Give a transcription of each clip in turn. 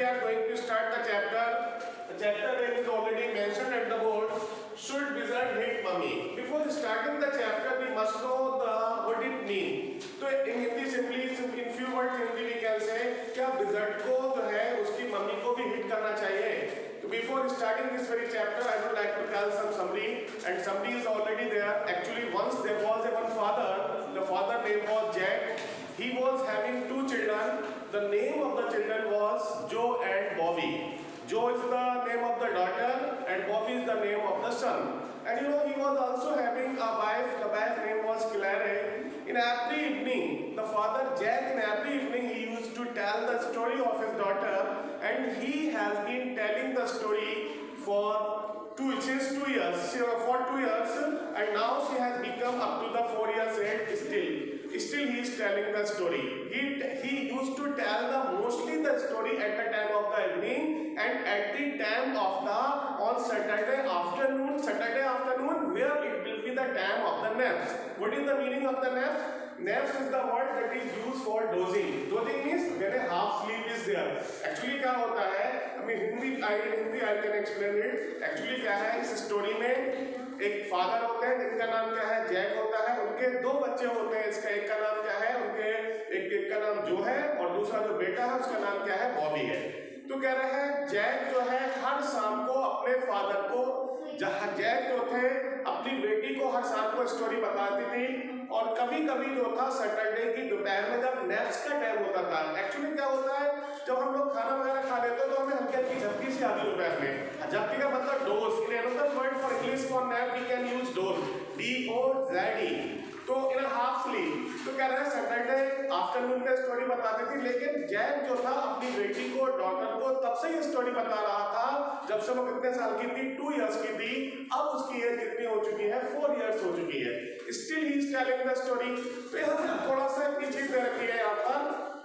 are going to start the chapter. The chapter name is already mentioned at the board. Should wizard hit mummy? Before starting the chapter, we must know what it means. तो in Hindi simply in few words Hindi we can say क्या wizard को जो है उसकी mummy को भी hit करना चाहिए. So before starting this very chapter, I would like to tell some summary, and summary is already there. Actually, once there was one father. The father name was Jack. He was having two children. The name of the children was Joe and Bobby. Joe is the name of the daughter and Bobby is the name of the son. And you know, he was also having a wife. The wife name was Claire. In every evening, the father Jack, in every evening he used to tell the story of his daughter, and he has been telling the story for 2 years, and now she has become up to the 4 years age. Still he is telling the story. He used to tell mostly the story at the time of the evening and at the time of on Saturday afternoon, where it will be the time of the naps. What is the meaning of the naps? Naps is the word that is used for dozing. Dozing means when a half sleep is there. Actually क्या होता है? Hindi I can explain it. Actually क्या है इस story में एक father होते हैं जिनका नाम क्या है जैक होता है. उनके दो बच्चे होते हैं. इसका एक का नाम क्या है उनके एक का नाम जो है और दूसरा जो बेटा है उसका नाम क्या है बॉबी है. तो कह रहे हैं जैक जो है हर शाम को अपने फादर को जैक जो थे अपनी बेटी को हर शाम को स्टोरी बताती थी. और कभी कभी जो था सैटरडे की दोपहर में जब नैप्स का टाइम होता था. एक्चुअली क्या होता है जब हम लोग खाना वगैरह खा लेते हैं तो हमें हल्की हल्की झपकी सी आती है दोपहर में. झपकी का मतलब doze. In another word for English for nap we can use doze. DOZ. तो इन हाफ स्लीप. तो कह रहे हैं सैटरडे आफ्टरनून में स्टोरी बताती थी, लेकिन जैक जो था अपनी बेटी को डॉटर को तब से ये स्टोरी बता रहा था जब से वो कितने साल की थी 2 इयर्स की थी. अब उसकी एज कितनी हो चुकी है 4 इयर्स हो चुकी है. Still he is telling the story. तो यहाँ थोड़ा सा पीछे दे रखी है यहाँ पर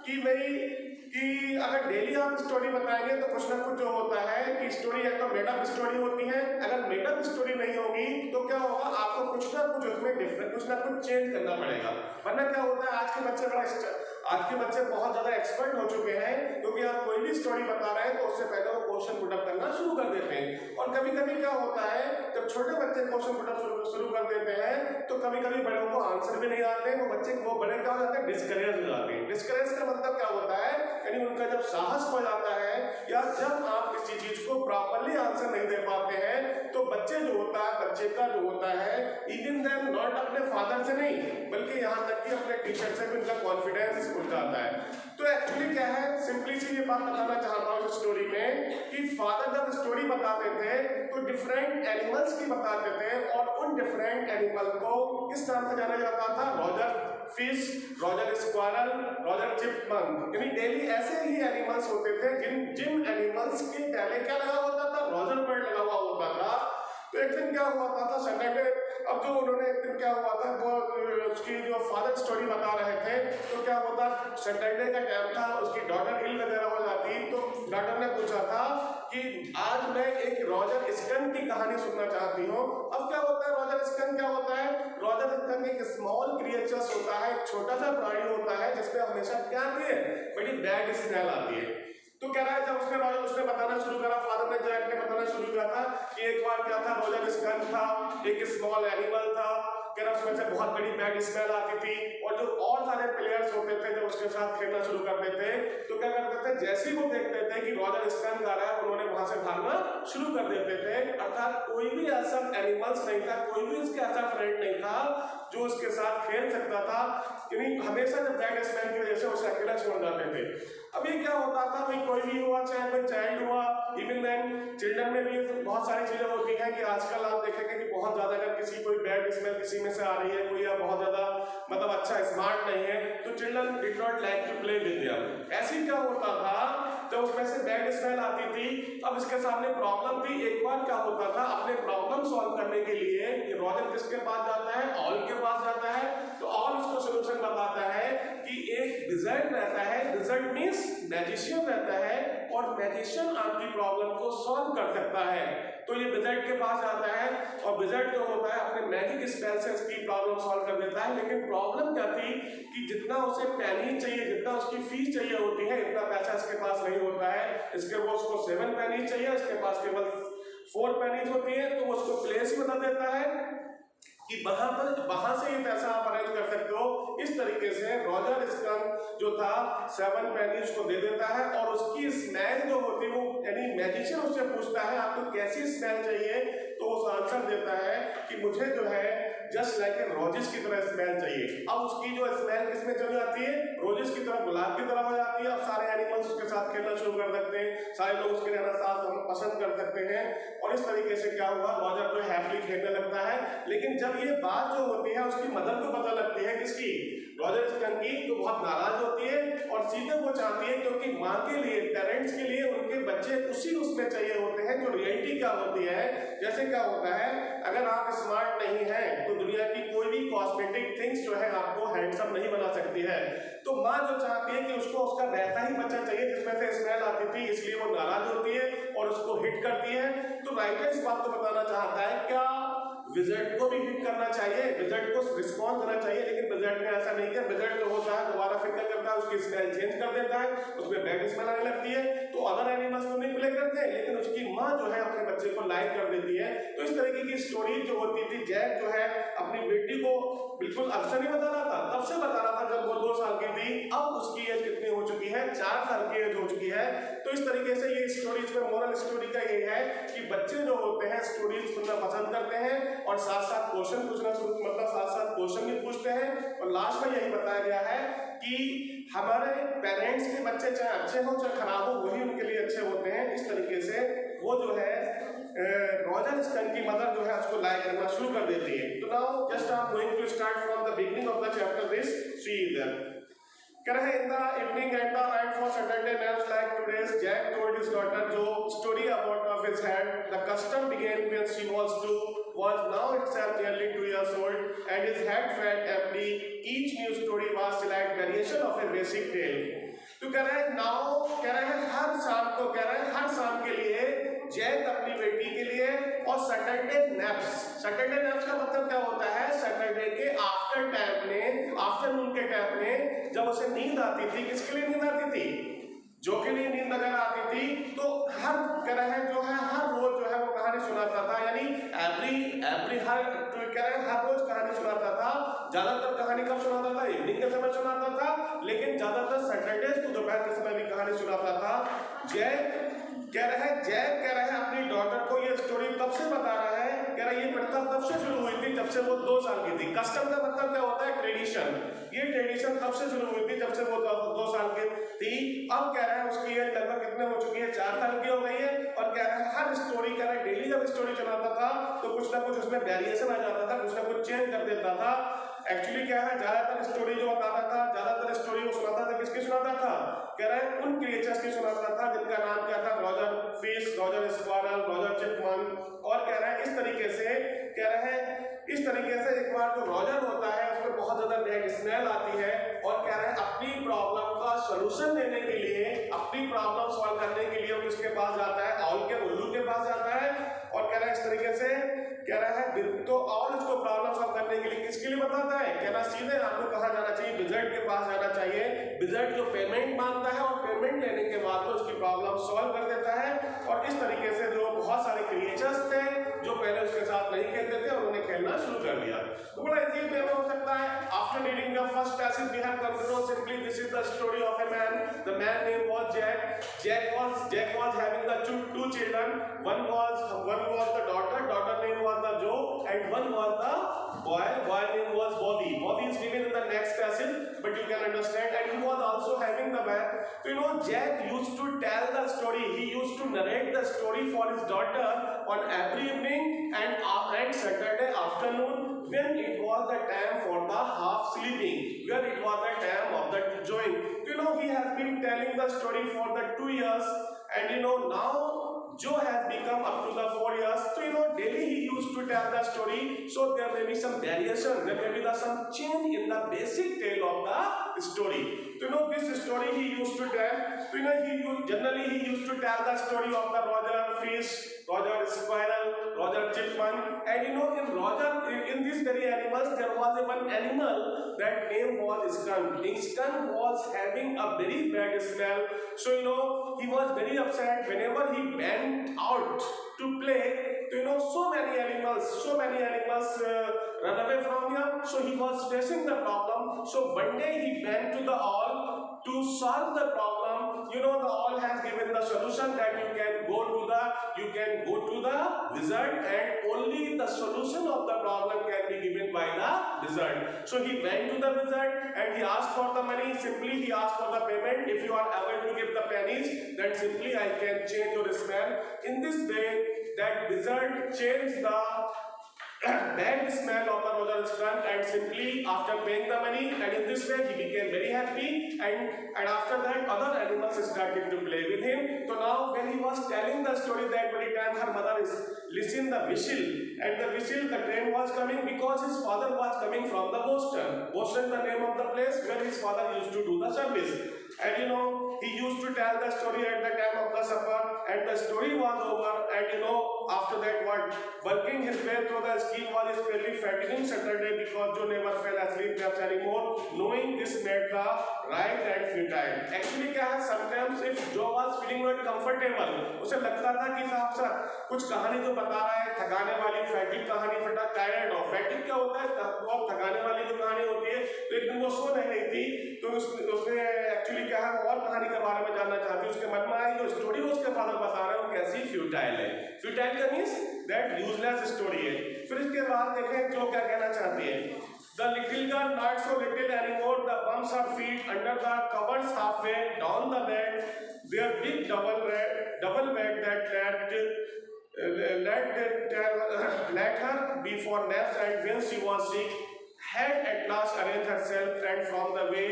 कि भाई कि अगर डेली आप स्टोरी बताएंगे तो कुछ ना कुछ जो होता है कि स्टोरी एक तो मेडअप स्टोरी होती है. अगर मेडअप स्टोरी नहीं होगी तो क्या होगा आपको कुछ ना कुछ उसमें डिफरेंट कुछ ना कुछ चेंज करना पड़ेगा. वरना क्या होता है आज के बच्चे बहुत ज्यादा एक्सपर्ट हो चुके हैं क्योंकि आप कोई भी स्टोरी बता रहे हैं तो उससे पहले वो क्वेश्चन पुट अप करना शुरू कर देते हैं. और कभी कभी क्या होता है जब छोटे बच्चे क्वेश्चन पुट अप शुरू कर देते हैं तो कभी कभी बड़ों को आंसर भी नहीं आते हैं. वो बड़े क्या हो जाते हैं डिस्करेज हो जाते हैं. डिस्करेज का मतलब क्या होता है यानी उनका जब साहस हो जाता है या जब आप किसी चीज को प्रॉपर्ली आंसर नहीं दे पाते हैं तो बच्चे का जो होता है इवन देम नॉट अपने फादर से नहीं बल्कि यहाँ तक कि अपने टीचर से भी उनका कॉन्फिडेंस उठ जाता है. तो एक्चुअली क्या है सिंपली सी ये बात बताना चाहता हूँ इस स्टोरी में कि फादर जब स्टोरी बताते थे तो डिफरेंट एनिमल्स की बताते थे और उन डिफरेंट एनिमल को किस नाम से जाना जाता था. Roger fish, Roger squirrel, Roger chipmunk. यानी डेली ऐसे ही एनिमल्स होते थे जिन एनिमल्स के पहले क्या लगा होता था रॉजर वर्ड लगा हुआ होता था. तो एक दिन क्या हुआ था सैटरडे. अब जो उन्होंने एक दिन क्या हुआ था वो उसकी जो फादर स्टोरी बता रहे थे तो क्या होता सैटरडे का टाइम था. उसकी डॉटर इल वगैरह हो जाती तो डॉटर ने पूछा था कि आज मैं एक रॉजर स्कंक की कहानी सुनना चाहती हूँ. अब क्या होता है रॉजर स्कंक क्या होता है. रॉजर स्कंक एक स्मॉल क्रिएचर्स होता है एक छोटा सा प्राणी होता है जिसमें हमेशा क्या आती है बड़ी बैड स्मेल आती है. तो कह रहा है जब उसने बताना शुरू करा फादर ने जैक ने बताना शुरू किया था कि एक बार क्या था रॉजर स्कंक था एक स्मॉल एनिमल था. कह रहा उसमें से बहुत बड़ी बैड स्मेल आती थी और जो और सारे प्लेयर्स होते थे जब उसके साथ खेलना शुरू करते थे तो क्या करते थे जैसे ही वो देखते थे कि रॉजर स्कंक आ रहा है उन्होंने वहां से भागना शुरू कर देते थे. अर्थात कोई भी ऐसा एनिमल्स नहीं था कोई भी उसके ऐसा फ्रेंड नहीं था जो उसके साथ खेल सकता था. यानी हमेशा जब बैड स्मेल की वजह से उसे अकेला छोड़ जाते थे. अभी क्या होता था भाई कोई भी हुआ चाहे कोई चाइल्ड हुआ इवन देन चिल्ड्रन में भी बहुत सारी चीजें होती हैं कि आजकल आप देखेंगे कि बहुत ज्यादा अगर किसी कोई बैड स्मेल किसी में से आ रही है कोई या बहुत ज्यादा मतलब अच्छा स्मार्ट नहीं है तो children did not like to play with them. ऐसी क्या होता था जब उसमें से बैड स्मेल आती थी. अब इसके सामने प्रॉब्लम थी. एक बार क्या होता था अपने प्रॉब्लम सॉल्व करने के लिए ये रॉजर किसके पास जाता है ऑल के पास जाता है. तो ऑल उसको सोल्यूशन बताता है कि एक विजर्ड रहता है. विजर्ड मींस मैजिशियन रहता है और मैजिशियन आपकी प्रॉब्लम को सॉल्व कर सकता है. तो ये विजर्ड के पास जाता है और विजर्ड जो होता है अपने मैजिक स्पेल से इसकी प्रॉब्लम सॉल्व कर देता है. लेकिन प्रॉब्लम क्या थी कि जितना उसे पैनी चाहिए जितना उसकी फीस चाहिए होती है इतना पैसा इसके पास नहीं होता है. इसके वो उसको 7 पेनीज चाहिए, इसके पास केवल 4 पेनीज होती है, तो वो उसको प्लेस ही बता देता है कि वहां से ये पैसा आप अरेंज कर सकते हो। इस तरीके से रॉजर स्कंक जो था 7 पेनीज को दे देता है और उसकी स्मेल जो होती है वो यानी मैजिशियन उससे पूछता है आपको कैसी स्मेल चाहिए, तो उस आंसर देता है कि मुझे जो है जस्ट लाइक ए रोजेस की तरह स्मेल चाहिए। अब उसकी जो स्मेल किसमें चली जाती है, रोजेस की तरह, गुलाब की तरह हो जाती है। अब सारे एनिमल्स उसके साथ खेलना शुरू कर सकते हैं, सारे लोग उसके रहना साथ पसंद कर सकते हैं और इस तरीके से क्या हुआ, रॉजर जो हैप्पीली खेलने लगता है। लेकिन जब ये बात जो होती है उसकी मदर को पता लगती है, किसकी, रॉजर स्कंक की, तो बहुत नाराज होती है और सीधे वो चाहती है, क्योंकि माँ के लिए, पेरेंट्स के लिए उनके बच्चे उसी उसमें चाहिए होते हैं जो रियलिटी क्या होती है। जैसे क्या होता है, अगर आप स्मार्ट नहीं हैं तो दुनिया की कोई भी कॉस्मेटिक थिंग्स जो है आपको हैंडसम नहीं बना सकती है। तो माँ जो चाहती है कि उसको उसका वैसा ही बच्चा चाहिए जिसमें से स्मेल आती थी, इसलिए वो नाराज होती है और उसको हिट करती है। तो राइटर इस बात को बताना चाहता है, क्या विज़र्ड को भी हिट करना चाहिए, विज़र्ड को रिस्पॉन्स देना चाहिए, लेकिन विज़र्ड ने ऐसा नहीं किया। विज़र्ड जो होता है दोबारा फिर क्या करता है, उसकी स्मेल चेंज कर देता है, उसमें बैड स्मेल आने लगती है। तो अदर एनिमल्स तो नहीं प्ले करते, लेकिन उसकी माँ जो है अपने बच्चे को लाइक कर देती है। तो इस तरीके की स्टोरी जो होती थी, जैक जो है अपनी बेटी को बिल्कुल अब से नहीं बता रहा था, तब से बता रहा था जब वो 2 साल की थी। अब उसकी एज कितनी हो चुकी है, 4 साल की एज हो चुकी है। तो इस तरीके से ये स्टोरी, इसमें मोरल स्टोरी का ये है कि बच्चे जो होते हैं स्टोरीज सुनना पसंद करते हैं और साथ साथ क्वेश्चन पूछना मतलब साथ साथ क्वेश्चन भी पूछते हैं। और लास्ट में यही बताया गया है कि हमारे पेरेंट्स के बच्चे चाहे अच्छे हो चाहे खराब हो, वही उनके लिए अच्छे होते हैं। इस तरीके से वो जो है रॉजर स्कंक की मदर जो है उसको लाइक करना शुरू कर देती है। तो now just I am going to start from the beginning of the chapter, this see there. कह रहे हैं, in the evening at the night for Saturday nights like today's, Jack told his daughter Jo story about of his had the custom begin when she was now itself nearly 2 years old and his head felt empty. Each new story was slight variation of a basic tale. तो कह रहे हैं now, कह रहे हैं हर शाम को, कह रहे हैं हर शाम के लिए जैक अपनी बेटी के लिए और सैटरडे नैप्स का मतलब क्या होता है, सैटरडे के आफ्टर टाइम में, आफ्टरनून के टाइम में जब उसे नींद आती थी, किसके लिए नींद आती थी, जो के लिए नींद अगर आती थी, तो हर कह रहे हैं जो है हर रोज जो है वो कहानी सुनाता था। यानी हर रोज कहानी सुनाता था। ज्यादातर कहानी कब सुनाता था, इवनिंग के समय सुनाता था, लेकिन ज्यादातर सैटरडे को दोपहर के समय भी कहानी सुनाता था। जैक कह रहे हैं अपनी डॉटर को ये स्टोरी तब से बता रहा है, कह रहा है ये प्रथा तब से शुरू हुई थी जब से वो 2 साल की थी। कस्टम का मतलब क्या होता है, ट्रेडिशन। ये ट्रेडिशन तब से शुरू हुई थी जब से वो 2 साल की थी। अब कह रहे हैं उसकी एज लगभग कितने हो चुकी है, 4 साल की हो गई है। और कह रहे हैं हर स्टोरी, कह रहे हैं डेली जब स्टोरी चलाता था तो कुछ ना कुछ उसमें वेरिएशन आ जाता था, कुछ ना कुछ चेंज कर देता था। एक्चुअली क्या है, ज्यादातर स्टोरी जो बताता था, ज्यादातर स्टोरी वो सुनाता था, किसकी सुनाता था, कह रहे हैं उन क्रिएचर्स की सुनाता था जिनका नाम क्या था, Roger fish, Roger squirrel, Roger chipmunk. और कह रहे हैं इस तरीके से एक बार जो रॉजर होता है उसमें बहुत ज्यादा बैड स्मेल आती है और कह रहे हैं अपनी प्रॉब्लम का सलूशन देने के लिए, अपनी प्रॉब्लम सॉल्व करने के लिए वो किसके पास जाता है, उल्लू के पास जाता है। और कह रहे हैं इस तरीके से कह रहा है तो और उसको प्रॉब्लम सॉल्व करने के लिए किसके लिए बताता है, कह रहा सीधे आपको कहा जाना चाहिए, विज़र्ड के पास जाना चाहिए। विज़र्ड जो पेमेंट मांगता है और पेमेंट लेने के बाद तो उसकी प्रॉब्लम सॉल्व कर देता है। और इस तरीके से जो बहुत सारे क्रिएचर्स थे जो पहले उसके साथ नहीं खेलते थे उन्होंने खेलना शुरू कर दिया। तो बड़ा इजी वे में हो सकता है। After reading the first passage we have come to know simply this is the story of a man. The man name was Jack. Jack was having the two children. One was the daughter name was the Joe, and one was the boy name was Bobby. Bobby is given in the next passage, but you can understand. And he was also having the man. So you know, Jack used to tell the story. He used to narrate the story for his daughter on every evening and Saturday afternoon when it was the time for the half sleeping, when it was the time of the enjoying. You know, he has been telling the story for the 2 years, and you know now Joe has become up to the 4 years. So you know, daily he used to tell the story. So there may be some variation, there may be some change in the basic tale of the story. So this story he used to tell. So generally he used to tell the story of the Roger Fish, Roger Squirrel, Roger Chipmunk, and in Roger, in these very animals, there was one animal that name was skunk. The skunk was having a very bad smell, so he was very upset whenever he went out to play. So many animals run away from him. So he was facing the problem. So one day he went to the owl to solve the problem. The owl has given the solution that you can go to the wizard, and only the solution of the problem can be given by the wizard. So he went to the wizard and he asked for the money. Simply he asked for the payment. If you are able to give the pennies, then simply I can change your smell. In this way, that wizard changed the bad smell of the Roger skunk, and simply after paying the money, and in this way he became very happy, and after that other animals started to play with him. So now when he was telling the story, that very time her mother is listening the whistle, and the whistle, the train was coming because his father was coming from the Boston. Boston, the name of the place where his father used to do the service. And he used to tell the story at the time of the supper, and the story was over, and after that working his way through the scheme was fairly fatiguing Saturday, because Joe never fell asleep just anymore, knowing this made the right and futile. Actually क्या है, sometimes if Joe was feeling not comfortable, उसे लगता था कि साहब sir कुछ कहानी जो बता रहा है थकाने वाली, फैटिक कहानी, फटा टायर्ड ऑफ, फैटिक क्या होता है, बहुत थकाने वाली जो कहानी होती है, तो एक दिन वो सो नहीं रही थी, तो उसने एक्चुअली क्या है और कहानी के बारे में जानना चाहती, उसके मन में आई जो स्टोरी उसके फादर बता रहे हैं वो कैसी फ्यूटाइल है। फ्यूटाइल का मीन्स दैट यूजलेस स्टोरी है। फिर इसके बाद देखें जो क्या कहना चाहती है। The little girl not so little anymore, the bumps her feet under the covers halfway down the bed, their big double bed that let her be for naps, and when she was sick, had at last arranged herself, and from the way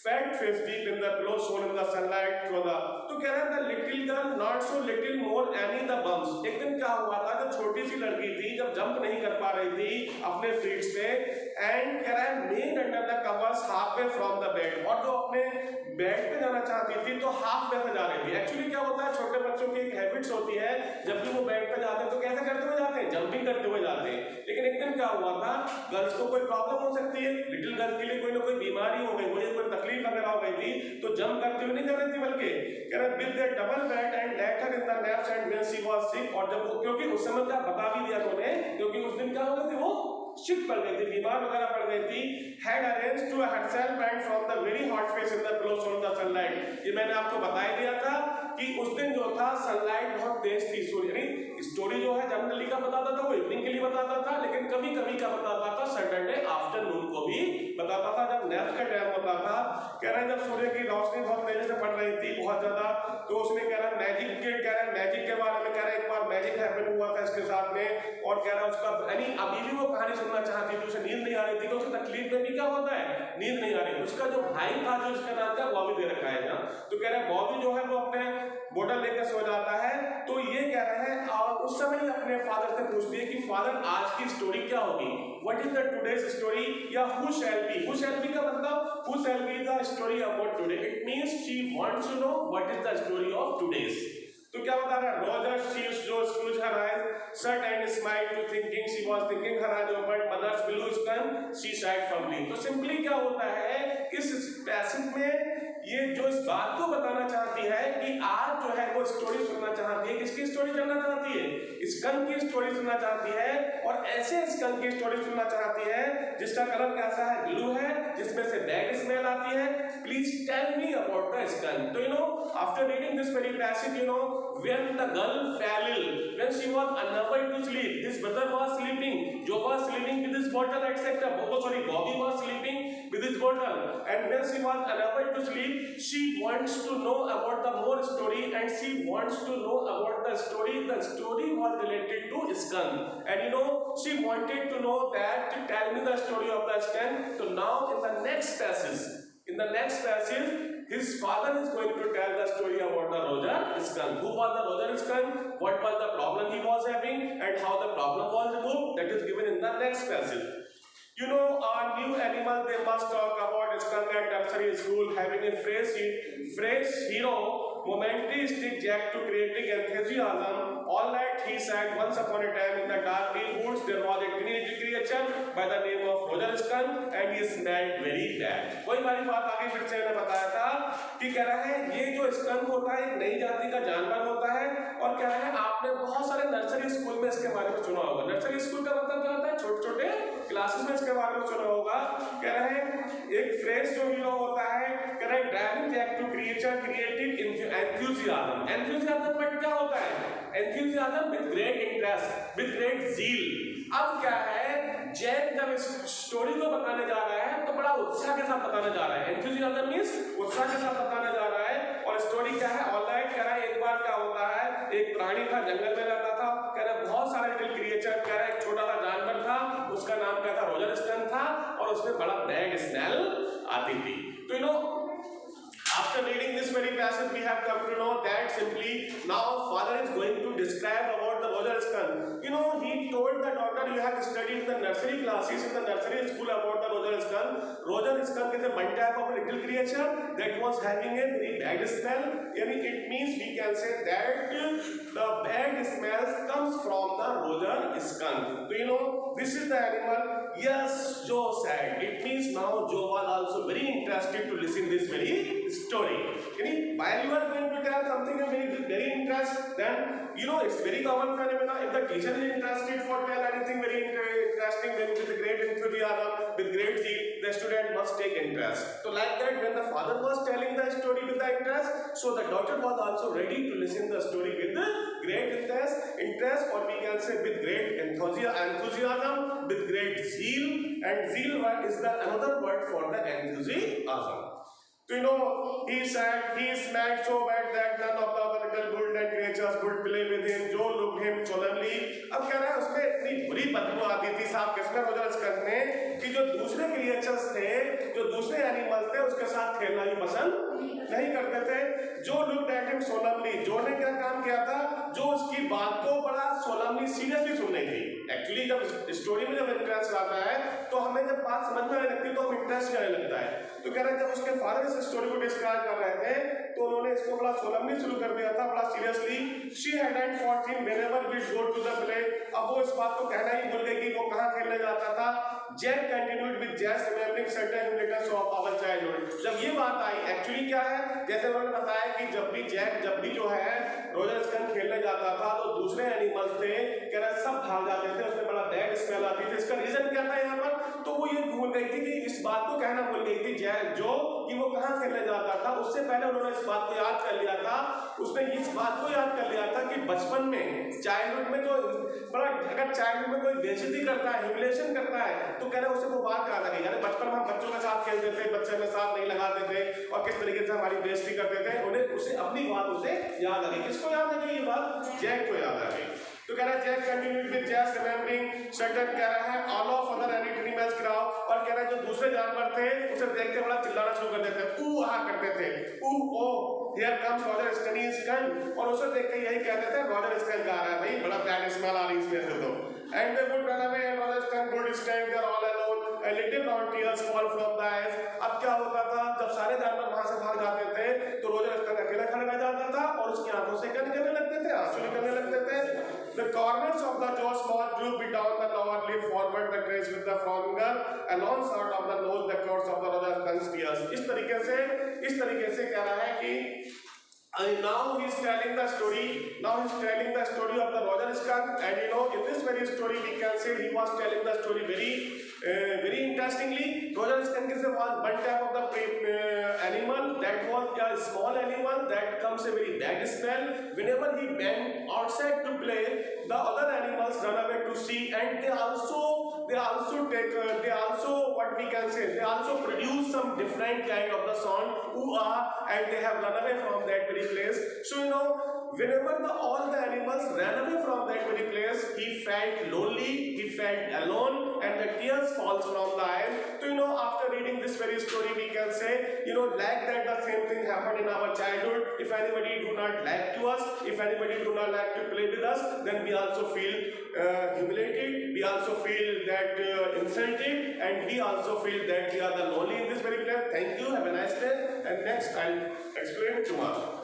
fat face deep in the pillow shone in the sunlight through the, तो कह रहा है the little girl not so little more any the bumps। एक दिन क्या हुआ था, जब छोटी सी लड़की थी, जब जंप नहीं कर पा रही थी अपने फीट्स पे, एंड कह रहा है laid under the covers halfway from the bed, और जो अपने बेड पे जाना चाहती थी तो हाफ वे पे जा रही थी। एक्चुअली क्या होता है, छोटे बच्चों की एक हैबिट्स होती है, जब भी वो बेड पे जाते हैं तो कैसे करते हुए जाते हैं, जंपिंग करते हुए जाते हैं। लेकिन एक दिन क्या हुआ था, गर्ल्स को कोई प्रॉब्लम हो सकती है, लिटिल गर्ल्स के लिए कोई ना कोई बीमारी हो गई, मुझे कोई तकलीफ वगैरह हो गई थी, तो जंप करते हुए नहीं जा रही थी, बल्कि कह रहा with that double bed and let her in the naps and when she was sick, और जब क्योंकि उस समय क्या बता भी दिया तूने, क्योंकि उस दिन क्या हो गई थी, वो सिक पड़ गई थी, बीमार वगैरह पड़ गई थी, had arranged to herself and from the very hot face in the close on the sunlight। ये मैंने आपको बता ही दिया था कि उस दिन जो था सनलाइट बहुत तेज थी, स्टोरी जो है जनरली का बताता था, वो इवनिंग के लिए बताता था, लेकिन कभी कभी का बताता था सैटरडे आफ्टरनून को भी बताता था, जब नैप का टाइम होता था। कह रहे हैं जब सूर्य की रोशनी बहुत तेजी से पड़ रही थी, बहुत ज्यादा, तो उसने कह रहा मैजिक के बारे में कह रहा एक बार मैजिक हैपन हुआ था इसके साथ में, और कह रहा उसका यानी अभी भी वो कहानी सुनना चाहती थी, उसे नींद नहीं आ रही थी, तो उसकी तकलीफ में भी क्या होता है, नींद नहीं आ रही। उसका जो भाई था, जो उसका नाम था बॉबी दे रखा है यहाँ, तो कह रहे बॉबी जो है वो अपने बोतल लेकर सो जाता है, तो ये कह रहे हैं और उस समय ही अपने फादर से पूछती है कि फादर आज की स्टोरी क्या होगी, what is the today's story, या हु शैल बी का मतलब who shall be the story about today, it means she wants to know what is the story of today's. तो क्या बता रहा है, रोजर शी जो screws her eyes shut and smiled to thinking she was thinking her eyes opened, mother's blue skin she sighed firmly। तो simply क्या होता है, इस पैसेज में ये जो इस बात को बताना चाहती है कि आज जो है वो स्टोरी सुनना चाहती है, किसकी स्टोरी जानना चाहती है, स्कंक की स्टोरी सुनना चाहती है, और ऐसे स्कंक की स्टोरी सुनना चाहती है जिसका कलर कैसा है, ब्लू है, जिसमें से बैड स्मेल आती है। Please tell me about the skunk. तो after reading this very passage, when the girl fell ill, when she was unable to sleep, his brother was sleeping, Joe was sleeping with his bottle, etc. Bobby was sleeping with his bottle, and when she was unable to sleep, she wants to know about the more story, and she wants to know about the story. The story was related to skunk, and she wanted to know that, tell me the story of the skunk. So now in the next passage, his father is going to tell the story about the Roger skunk. Who was the Roger skunk? What was the problem he was having, and how the problem was removed? That is given in the next passage. You know, a new animal they must talk about skunk at nursery school, having a fresh hero, momentaristic Jack to creating enthusiasm. All right, he said, once upon a time in the dark green woods there was a teenage creature by the name of Roger Skunk and he smelled very bad. वही हमारी बात आगे फिर से मैंने बताया था कि कह रहा है ये जो स्कंक होता है एक नई जाति का जानवर होता है और कह रहा है आपने बहुत सारे नर्सरी स्कूल में इसके बारे में सुना होगा। नर्सरी स्कूल का मतलब क्या होता है, छोटे छोटे क्लासेस में इसके बारे में सुना होगा। कह रहे हैं एक फ्रेश जो हीरो होता है, कह रहे हैं driving Jack to creative enthusiasm. Enthusiasm में क्या होता है, enthusiasm with great interest, with great zeal. अब क्या है, जैक जब इस स्टोरी को बताने जा रहा है तो बड़ा उत्साह के साथ बताने जा रहा है। एंथुसियाज्म मींस उत्साह के साथ बताने जा रहा है। और स्टोरी क्या है, ऑलराइट, कह रहा है एक बार क्या होता है, एक प्राणी था, जंगल में रहता था, कह रहा है बहुत सारे लिटिल क्रिएचर, कह रहा है एक छोटा सा जानवर था, उसका नाम क्या था, रोजर स्कंक था और उसमें बड़ा बैड स्मेल आती थी। तो you know after reading this very passage we have come to know that simply now father is going to describe about the Roger Skunk. You know, he told the daughter, you have studied in the nursery classes in the nursery school about the Roger Skunk. Roger Skunk is a one type of a little creature that was having a very bad smell. It means we can say that the bad smell comes from the Roger Skunk. So you know, this is the animal. Yes, Joe said. It means now Joe was also very interested to listen this very story. While you are going to tell something very interesting, then you know it's very common phenomena. If the teacher is interested for tell anything very interesting, then with great enthusiasm, with great zeal, the student must take interest. So like that, when the father was telling the story with the interest, so the daughter was also ready to listen the story with great interest, or we can say with great enthusiasm, with great zeal, and zeal is the another word for the enthusiasm. So you know, he said he smelled so bad that none of the other little golden creatures could play with him. Joe looked him solemnly. अब कह रहा है उसमें इतनी बुरी बदबू आती थी साहब किसमें, रोजर स्कंक में, कि जो दूसरे क्रिएचर्स थे, जो दूसरे एनिमल्स थे, उसके साथ खेलना ही पसंद नहीं करते थे। जो लुक्ड एट हिम सोलमली, जो ने क्या काम किया था, जो उसकी बात को बड़ा सोलमली सीरियसली सुन रही थी। एक्चुअली जब स्टोरी में जब इंटरेस्ट आता है तो हमें जब बात समझ में आने लगती है तो हम इंटरेस्ट करने लगता है। तो कह रहे हैं जब उसके फादर इस स्टोरी को डिस्क्राइब कर रहे थे तो उन्होंने इसको बड़ा सोलमली शुरू कर दिया था, बड़ा seriously. She hadn't foreseen whenever we go to the play. अब वो इस बात को कहना ही भूल गई कि वो कहाँ खेलने जाता था। Jack continued with just remembering certain humilities of our childhood. जब ये बात आई, एक्चुअली क्या है, जैसे उन्होंने बताया कि जब भी जो है रोजर स्कंक खेलने जाता था तो दूसरे एनिमल्स थे, कह रहा सब भाग जाते थे, उसमें बड़ा बैड स्मेल आती थी। इसका रीजन क्या था यहाँ पर, तो वो ये भूल गई थी कि इस बात को कहना भूल गई थी जो कि वो कहाँ खेलने जाता था। उससे पहले उन्होंने इस बात को याद कर लिया था, उसने इस बात को याद कर लिया था कि बचपन में चाइल्डहुड में जो बड़ा, अगर चाइल्डहुड में कोई बेइज्जती करता है, ह्यूमिलिएशन करता है, तो कह रहे उसे वो बात याद आ गई। यानी बचपन में हम बच्चों के साथ खेलते थे, बच्चे में साथ नहीं लगाते थे और किस तरीके से हमारी बेइज्जती करते थे, उन्हें उसे अपनी बात उसे याद आ गई। किसको याद आ गई ये बात, जैक को याद आ गई। तो कह रहा है Jack continued with just remembering certain, कह रहा है all of other animals crowd, और कह रहा है जो दूसरे जानवर थे उसे देख के बड़ा चिल्लाना शुरू कर देते थे, ऊ आ करते थे, ऊ ओ हियर कम्स रॉजर स्कंक, और उसे देख के यही कहते थे रॉजर स्कंक आ रहा है, भाई बड़ा बैड स्मेल आ रही है इसमें से। तो and they would run away and Roger Skunk would stand there all alone and little round tears fall from the eyes. अब क्या होता था, जब सारे जानवर वहां से भाग जाते थे तो रोजर स्कंक अकेला खड़ा रह जाता था और उसकी आंखों से क्या निकलने लगते थे, आंसू निकलने लगते थे। The corners of the jaw small droop down the lower lip forward the trace with the forefinger along side of the nose the cords of the roger skunk's tears। इस तरीके से कह रहा है कि now he is telling the story of the Roger skunk, and you know in this very story we can say he was telling the story very interestingly. Roger skunk is one type of the animal that was a small animal that comes a very bad smell. Whenever he went outside to play, the other animals run away to see, and they also what we can say, they also produce some different kind of the sound, ooh ah, and they have run away from that very place. So you know, whenever all the animals ran away from that very place, he felt lonely, he felt alone, and the tears falls from the eyes. So you know, after reading this very story, we can say, you know, like that the same thing happened in our childhood. If anybody do not like to us, if anybody do not like to play with us, then we also feel humiliated, we also feel that insulted, and he also felt that we are the lonely in this very place. Thank you. Have a nice day. And next I'll explain tomorrow.